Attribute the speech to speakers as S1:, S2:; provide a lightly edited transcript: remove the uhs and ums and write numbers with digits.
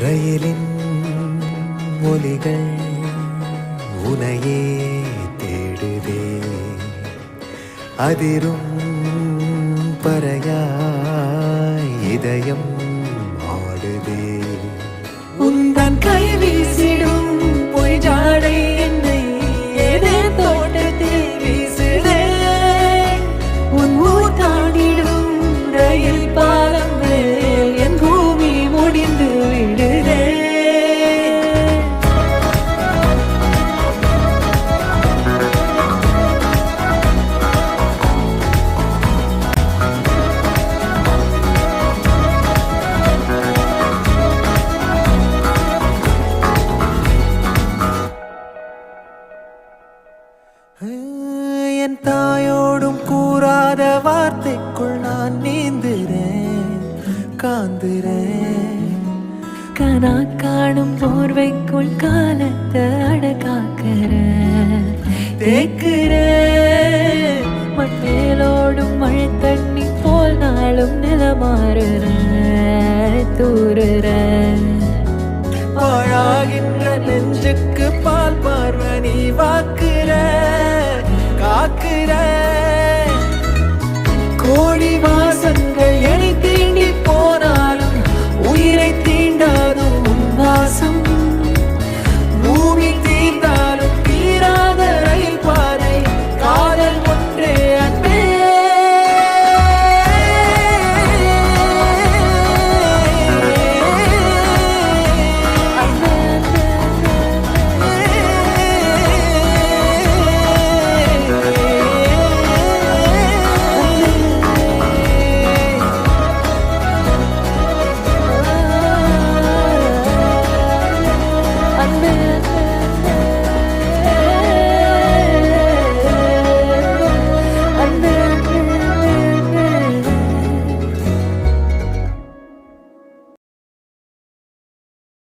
S1: ரயிலின் ஒலிகள் உனையே தேடுதே, அதிரும் பறையாய் இதயம் ஆடுதே.
S2: உந்தன் கை வீசிடும் பொய் ஜாடை என்னை ஏதே தோட்டத்தில் வீசுதே. உன் ஊர் தாண்டிடும் ரயில் பாலம் மேல் என் பூமி முடிந்து விடுதே.
S1: என் தாயோடும் கூறாத வார்த்தைக்குள் நான் நீந்துறேன், காந்துறேன்.
S2: கனா காணும் போர்வைக்குள் காலத்தை அடக்காக்கிற தேக்குற. மண்ணேலோடும் மழை தண்ணி போல் நாளும் நிலமாறுற தூறுற.
S1: பாழாகின்ற நெஞ்சுக்கு பால் பார்வ நீ வாக்குற, காக்குற.